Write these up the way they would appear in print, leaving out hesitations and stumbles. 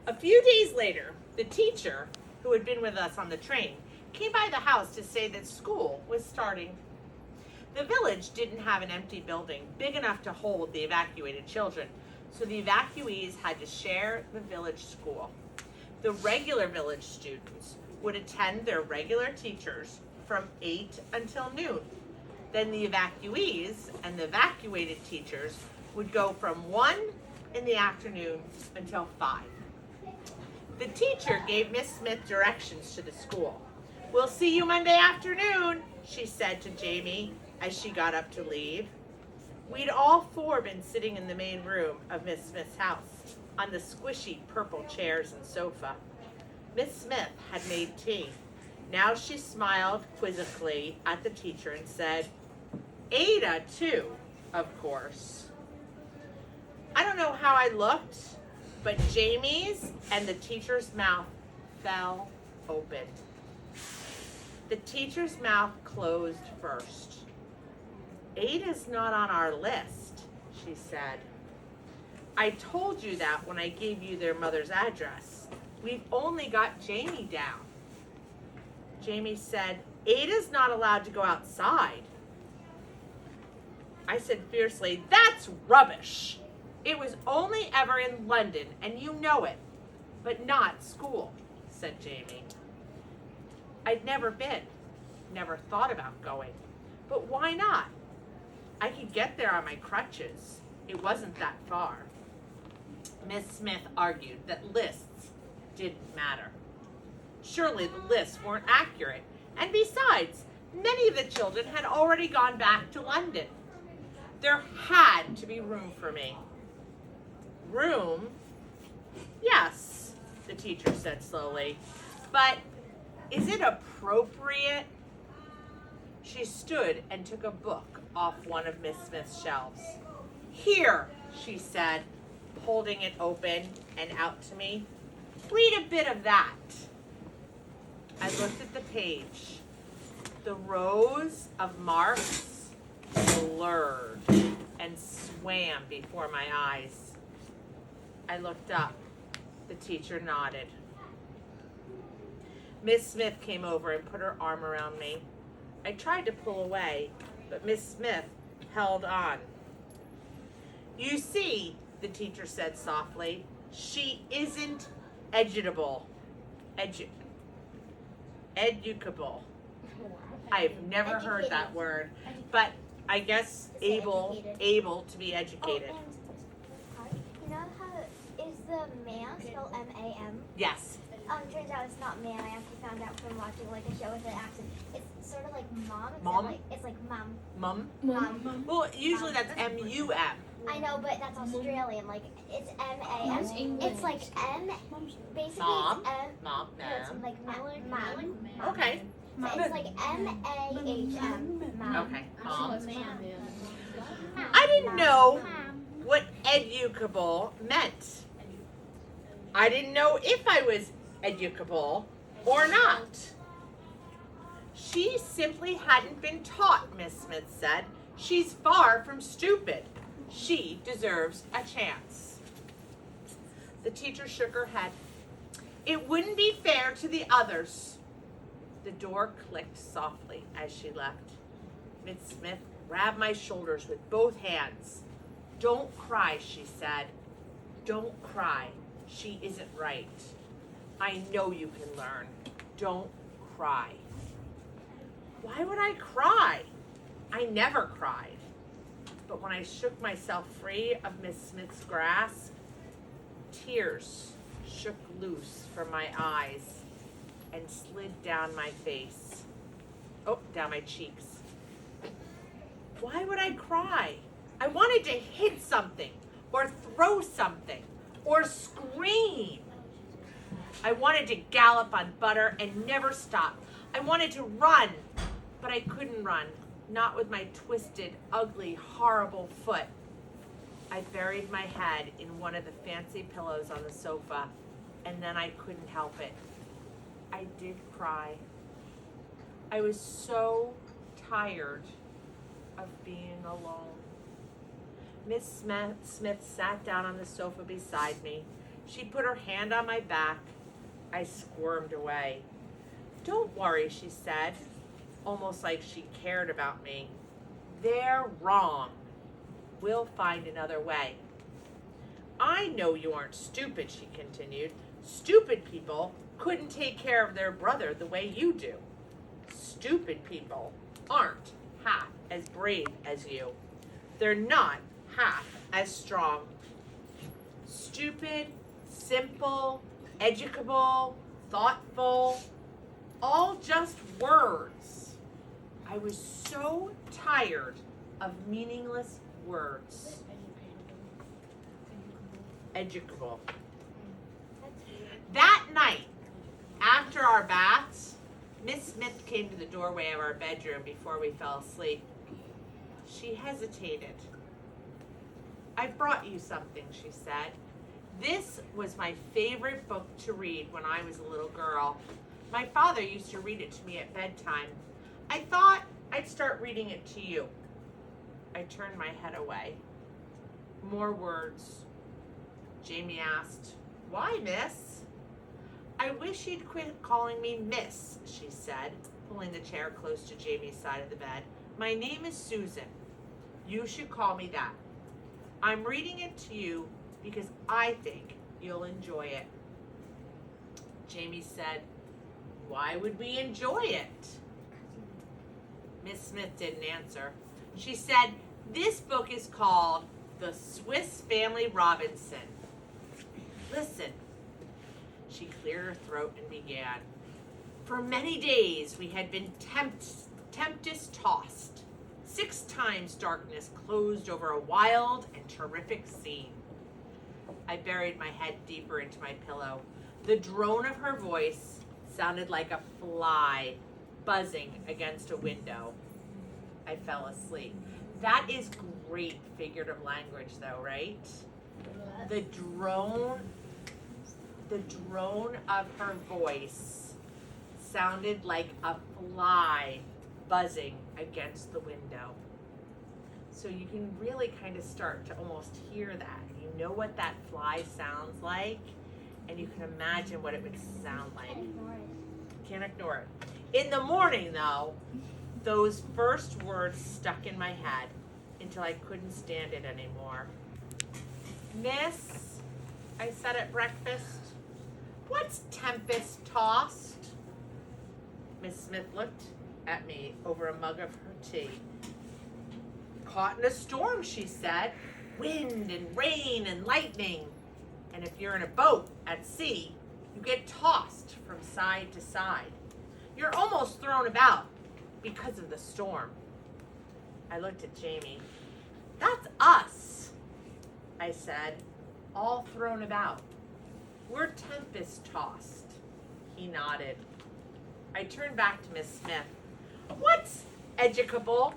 A few days later, the teacher, who had been with us on the train, came by the house to say that school was starting. The village didn't have an empty building big enough to hold the evacuated children, so the evacuees had to share the village school. The regular village students would attend their regular teachers from 8 until noon. Then the evacuees and the evacuated teachers would go from 1 in the afternoon until 5. The teacher gave Miss Smith directions to the school. "We'll see you Monday afternoon," she said to Jamie as she got up to leave. We'd all four been sitting in the main room of Miss Smith's house on the squishy purple chairs and sofa. Miss Smith had made tea. Now she smiled quizzically at the teacher and said, "Ada, too, of course." I don't know how I looked, but Jamie's and the teacher's mouth fell open. The teacher's mouth closed first. "Ada's not on our list," she said. "I told you that when I gave you their mother's address. We've only got Jamie down." Jamie said, "Ada's not allowed to go outside." I said fiercely, "That's rubbish. It was only ever in London, and you know it, but not school," said Jamie. I'd never been, never thought about going, but why not? I could get there on my crutches. It wasn't that far. Miss Smith argued that lists didn't matter. Surely the lists weren't accurate, and besides, many of the children had already gone back to London. There had to be room for me. "Room? Yes," the teacher said slowly, "but is it appropriate?" She stood and took a book off one of Miss Smith's shelves. "Here," she said, holding it open and out to me. "Read a bit of that." I looked at the page. The rows of marks blurred and swam before my eyes. I looked up. The teacher nodded. Miss Smith came over and put her arm around me. I tried to pull away, but Miss Smith held on. "You see," the teacher said softly, "she isn't educable. Educable. I've never heard that word, but I guess able to be educated." You know how is the man spelled M-A-M? Yes. Turns out it's not man. I actually found out from watching like a show with an accent. It's sort of like mom. Mom? It's like mom. Mum? Mom. Well, usually that's M-U-M. I know, but that's Australian. Like it's M-A-M. It's like M. Basically, Mom? it's M. Mom? No, it's No. like mom. Okay. So it's like M-A-H-M. Mom. Okay. Mom. I didn't know what educable meant. I didn't know if I was educable or not. "She simply hadn't been taught," Miss Smith said. "She's far from stupid. She deserves a chance." The teacher shook her head. "It wouldn't be fair to the others." The door clicked softly as she left. Miss Smith grabbed my shoulders with both hands. "Don't cry," she said. "Don't cry. She isn't right. I know you can learn. Don't cry." Why would I cry? I never cried. But when I shook myself free of Miss Smith's grasp, tears shook loose from my eyes and slid down my face. Down my cheeks. Why would I cry? I wanted to hit something, or throw something, or scream. I wanted to gallop on butter and never stop. I wanted to run, but I couldn't run, not with my twisted, ugly, horrible foot. I buried my head in one of the fancy pillows on the sofa, and then I couldn't help it. I did cry. I was so tired of being alone. Miss Smith sat down on the sofa beside me. She put her hand on my back. I squirmed away. Don't worry, she said, almost like she cared about me. They're wrong. We'll find another way. I know you aren't stupid, she continued. Stupid people couldn't take care of their brother the way you do. Stupid people aren't half as brave as you. They're not half as strong. Stupid, simple, educable, thoughtful, all just words. I was so tired of meaningless words. Educable. That night, after our baths, Miss Smith came to the doorway of our bedroom before we fell asleep. She hesitated. I brought you something, she said. This was my favorite book to read when I was a little girl. My father used to read it to me at bedtime. I thought I'd start reading it to you. I turned my head away. More words. Jamie asked, "Why, miss?" "I wish you'd quit calling me miss," she said, pulling the chair close to Jamie's side of the bed. "My name is Susan. You should call me that. I'm reading it to you because I think you'll enjoy it." Jamie said, "Why would we enjoy it?" Miss Smith didn't answer. She said, "This book is called The Swiss Family Robinson. Listen." She cleared her throat and began. "For many days we had been tempest-tossed. 6 times darkness closed over a wild and terrific scene." I buried my head deeper into my pillow. The drone of her voice sounded like a fly buzzing against a window. I fell asleep. That is great figurative language though, right? The drone of her voice sounded like a fly buzzing against the window. So you can really kind of start to almost hear that. You know what that fly sounds like, and you can imagine what it would sound like. Can't ignore it. In the morning, though, those first words stuck in my head until I couldn't stand it anymore. "Miss," I said at breakfast, "what's tempest-tossed?" Miss Smith looked at me over a mug of her tea. "Caught in a storm," she said. "Wind and rain and lightning. And if you're in a boat at sea, you get tossed from side to side. You're almost thrown about because of the storm." I looked at Jamie. "That's us," I said, "all thrown about. We're tempest-tossed." He nodded. I turned back to Miss Smith. "What's educable?"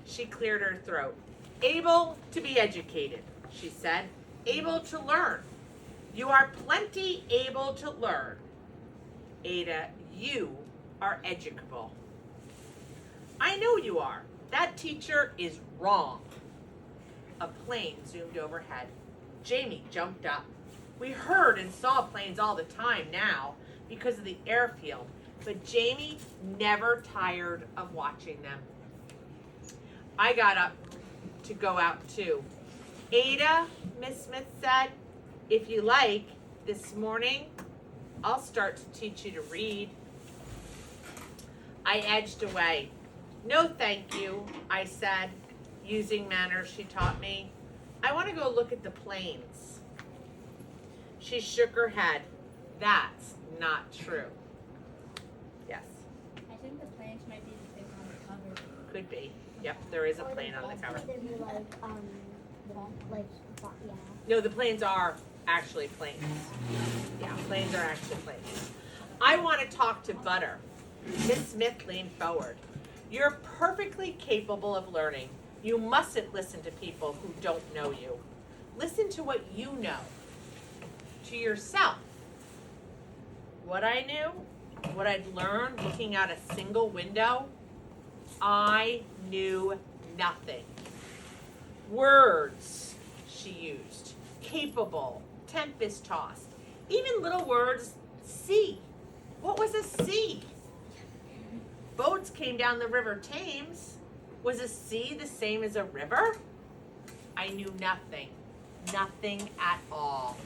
She cleared her throat. "Able to be educated," she said. "Able to learn. You are plenty able to learn. Ada, you are educable." "I know you are. That teacher is wrong." A plane zoomed overhead. Jamie jumped up. We heard and saw planes all the time now because of the airfield, but Jamie never tired of watching them. I got up to go out too. "Ada," Miss Smith said, "if you like, this morning, I'll start to teach you to read." I edged away. "No, thank you," I said, using manners she taught me. "I want to go look at the planes." She shook her head. "That's not true." Yes. I think the planes might be the thing on the cover. Could be. Yep, there is a plane on the cover. There'd be yeah. No, the planes are actually planes. Yeah, planes are actually planes. "I want to talk to Butter." Miss Smith leaned forward. "You're perfectly capable of learning. You mustn't listen to people who don't know you. Listen to what you know. To yourself." What I knew, what I'd learned looking out a single window, I knew nothing. Words, she used. Capable, tempest tossed. Even little words, sea. What was a sea? Boats came down the river Thames. Was a sea the same as a river? I knew nothing. Nothing at all.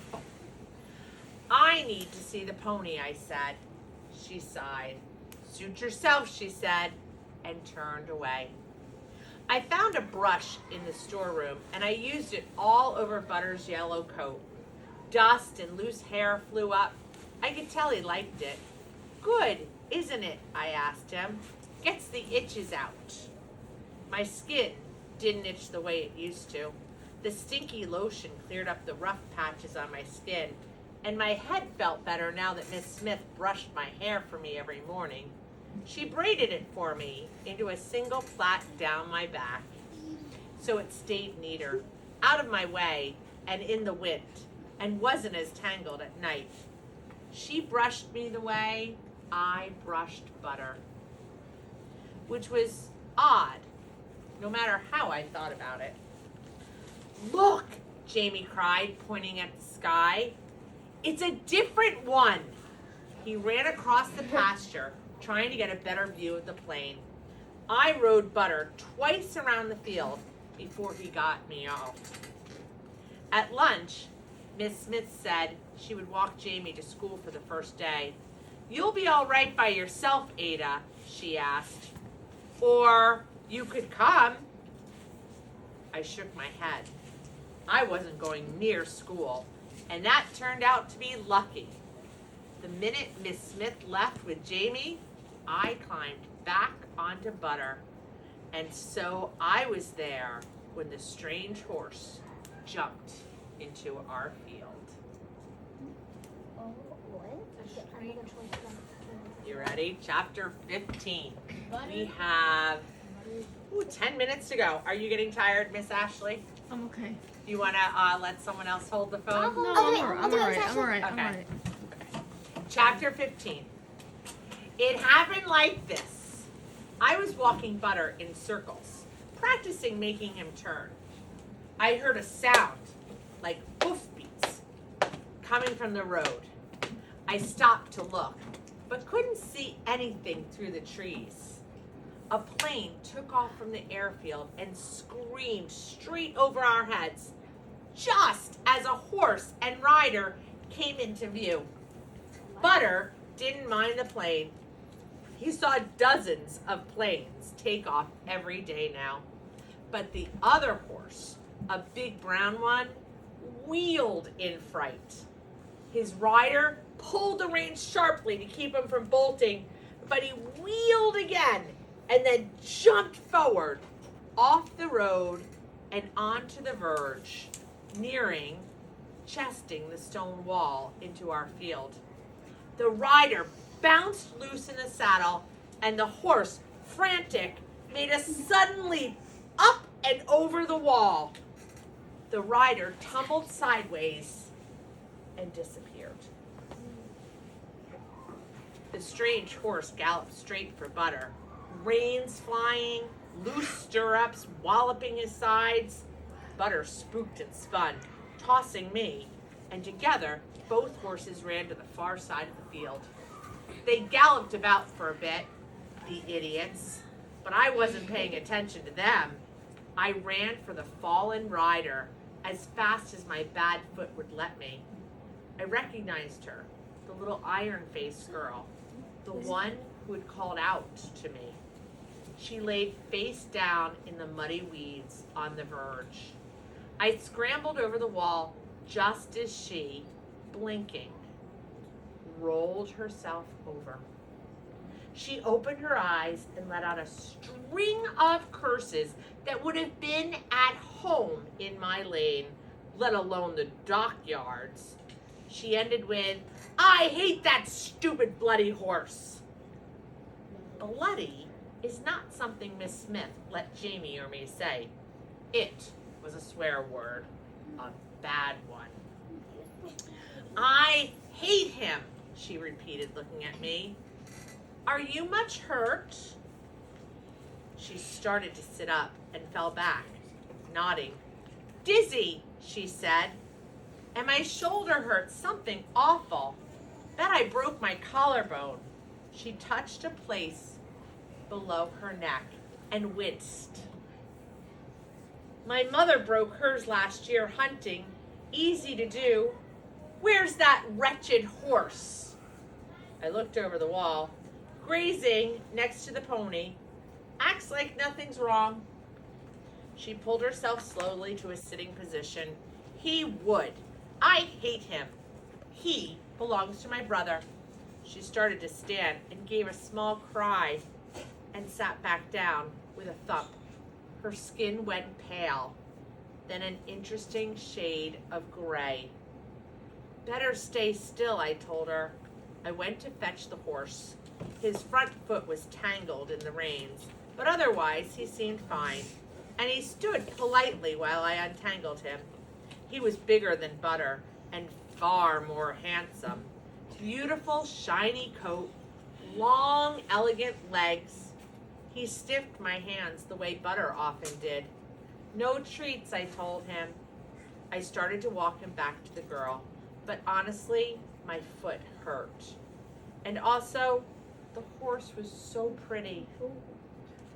I need to see the pony, I said. She sighed. Suit yourself, she said, and turned away. I found a brush in the storeroom, and I used it all over Butter's yellow coat. Dust and loose hair flew up. I could tell he liked it. Good, isn't it? I asked him. Gets the itches out. My skin didn't itch the way it used to. The stinky lotion cleared up the rough patches on my skin, and my head felt better now that Miss Smith brushed my hair for me every morning. She braided it for me into a single plait down my back, so it stayed neater, out of my way and in the wind, and wasn't as tangled at night. She brushed me the way I brushed Butter, which was odd, no matter how I thought about it. Look, Jamie cried, pointing at the sky. It's a different one. He ran across the pasture, trying to get a better view of the plain. I rode Butter twice around the field before he got me off. At lunch, Miss Smith said she would walk Jamie to school for the first day. You'll be all right by yourself, Ada, she asked. Or you could come. I shook my head. I wasn't going near school, and that turned out to be lucky. The minute Miss Smith left with Jamie, I climbed back onto Butter, and so I was there when the strange horse jumped into our field. Oh, what? You ready? Chapter 15. We have 10 minutes to go. Are you getting tired, Miss Ashley? I'm okay. You want to let someone else hold the phone? No, I'm all right. Okay. Chapter 15. It happened like this. I was walking Butter in circles, practicing making him turn. I heard a sound, like hoofbeats, coming from the road. I stopped to look, but couldn't see anything through the trees. A plane took off from the airfield and screamed straight over our heads, just as a horse and rider came into view. Butter didn't mind the plane. He saw dozens of planes take off every day now. But the other horse, a big brown one, wheeled in fright. His rider pulled the reins sharply to keep him from bolting, but he wheeled again and then jumped forward off the road and onto the verge, nearing, chesting the stone wall into our field. The rider bounced loose in the saddle, and the horse, frantic, made a sudden leap up and over the wall. The rider tumbled sideways and disappeared. The strange horse galloped straight for Butter, reins flying, loose stirrups walloping his sides. Butter spooked and spun, tossing me, and together both horses ran to the far side of the field. They galloped about for a bit, the idiots, but I wasn't paying attention to them. I ran for the fallen rider as fast as my bad foot would let me. I recognized her, the little iron-faced girl, the one who had called out to me. She lay face down in the muddy weeds on the verge. I scrambled over the wall just as she, blinking, rolled herself over. She opened her eyes and let out a string of curses that would have been at home in my lane, let alone the dockyards. She ended with, "I hate that stupid bloody horse." Bloody is not something Miss Smith let Jamie or me say. It was a swear word, a bad one. "I hate him," she repeated, looking at me. "Are you much hurt?" She started to sit up and fell back, nodding. "Dizzy," she said. and my shoulder hurt something awful. Bet I broke my collarbone. She touched a place below her neck and winced. My mother broke hers last year hunting. Easy to do. Where's that wretched horse? I looked over the wall. Grazing next to the pony. Acts like nothing's wrong. She pulled herself slowly to a sitting position. He would. I hate him. He belongs to my brother. She started to stand and gave a small cry and sat back down with a thump. Her skin went pale, then an interesting shade of gray. Better stay still, I told her. I went to fetch the horse. His front foot was tangled in the reins, but otherwise he seemed fine, and he stood politely while I untangled him. He was bigger than Butter and far more handsome. Beautiful, shiny coat, long, elegant legs. He stiffed my hands the way Butter often did. No treats, I told him. I started to walk him back to the girl, but honestly, my foot hurt. And also, the horse was so pretty.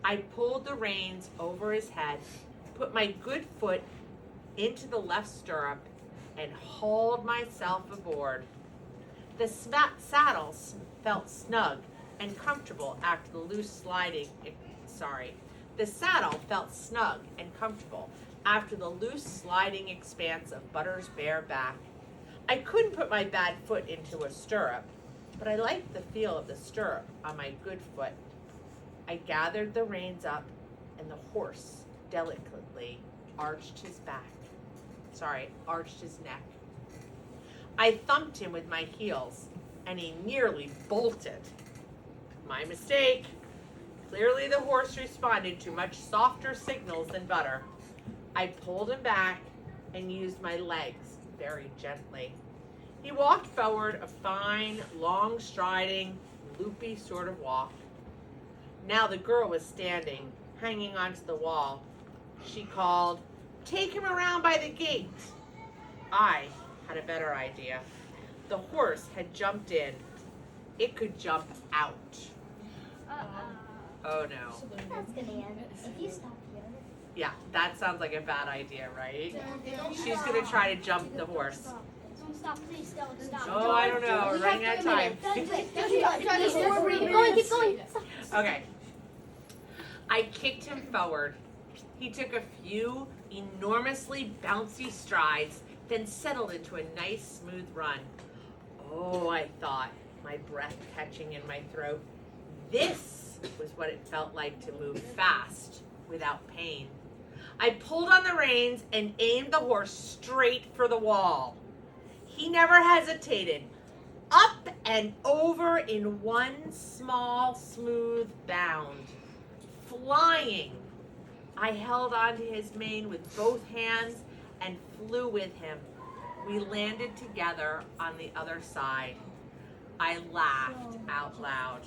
I pulled the reins over his head, put my good foot into the left stirrup, and hauled myself aboard. The saddle felt snug and comfortable after the loose sliding, the saddle felt snug and comfortable after the loose sliding expanse of Butter's bare back. I couldn't put my bad foot into a stirrup, but I liked the feel of the stirrup on my good foot. I gathered the reins up, and the horse delicately arched his neck. I thumped him with my heels, and he nearly bolted. My mistake. Clearly the horse responded to much softer signals than Butter. I pulled him back and used my legs very gently. He walked forward, a fine, long-striding, loopy sort of walk. Now the girl was standing, hanging onto the wall. She called, "Take him around by the gate." I had a better idea. The horse had jumped in. It could jump out. Oh no. That's gonna end. If you stop here. Yeah, that sounds like a bad idea, right? She's gonna try to jump the horse. Don't stop, please don't stop. Oh, I don't know. We're running out of time. Keep going. Stop. Okay. I kicked him forward. He took a few enormously bouncy strides, then settled into a nice, smooth run. Oh, I thought, my breath catching in my throat. This was what it felt like to move fast without pain. I pulled on the reins and aimed the horse straight for the wall. He never hesitated. Up and over in one small, smooth bound. Flying. I held onto his mane with both hands and flew with him. We landed together on the other side. I laughed out loud.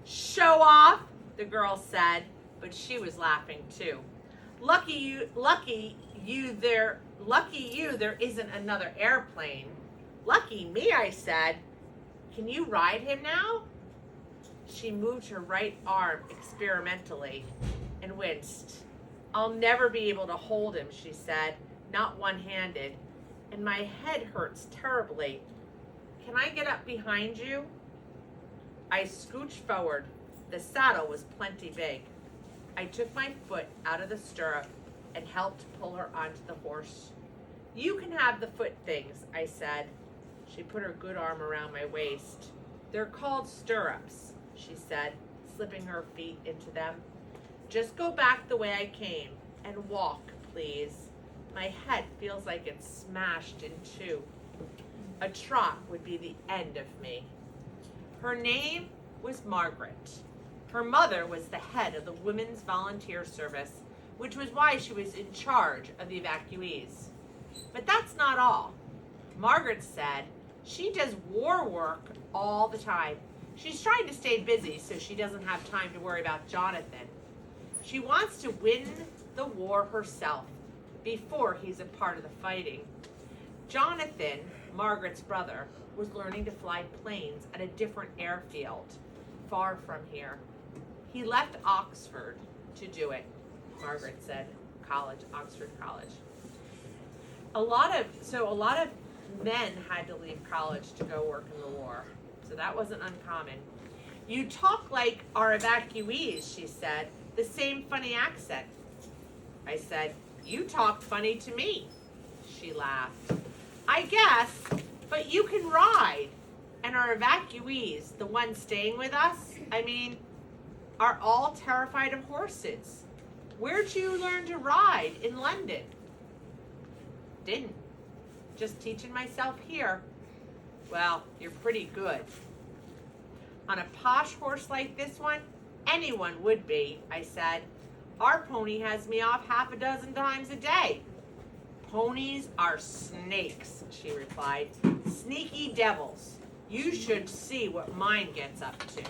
"Show off," the girl said, but she was laughing too. Lucky you there isn't another airplane. Lucky me, I said. Can you ride him now? She moved her right arm experimentally and winced. I'll never be able to hold him, she said, not one-handed, and my head hurts terribly. Can I get up behind you? I scooched forward. The saddle was plenty big. I took my foot out of the stirrup and helped pull her onto the horse. You can have the foot things, I said. She put her good arm around my waist. They're called stirrups, she said, slipping her feet into them. Just go back the way I came and walk, please. My head feels like it's smashed in two. A trot would be the end of me. Her name was Margaret. Her mother was the head of the Women's Volunteer Service, which was why she was in charge of the evacuees. But that's not all. Margaret said she does war work all the time. She's trying to stay busy so she doesn't have time to worry about Jonathan. She wants to win the war herself before he's a part of the fighting. Jonathan, Margaret's brother, was learning to fly planes at a different airfield, far from here. He left Oxford to do it, Margaret said. College, Oxford College. A lot of men had to leave college to go work in the war, so that wasn't uncommon. You talk like our evacuees, she said, the same funny accent. I said, you talk funny to me. She laughed. I guess, but you can ride. And our evacuees, the ones staying with us, are all terrified of horses. Where'd you learn to ride in London? Didn't. Just teaching myself here. Well, you're pretty good. On a posh horse like this one, anyone would be, I said. Our pony has me off half a dozen times a day. Ponies are snakes, she replied. Sneaky devils. You should see what mine gets up to.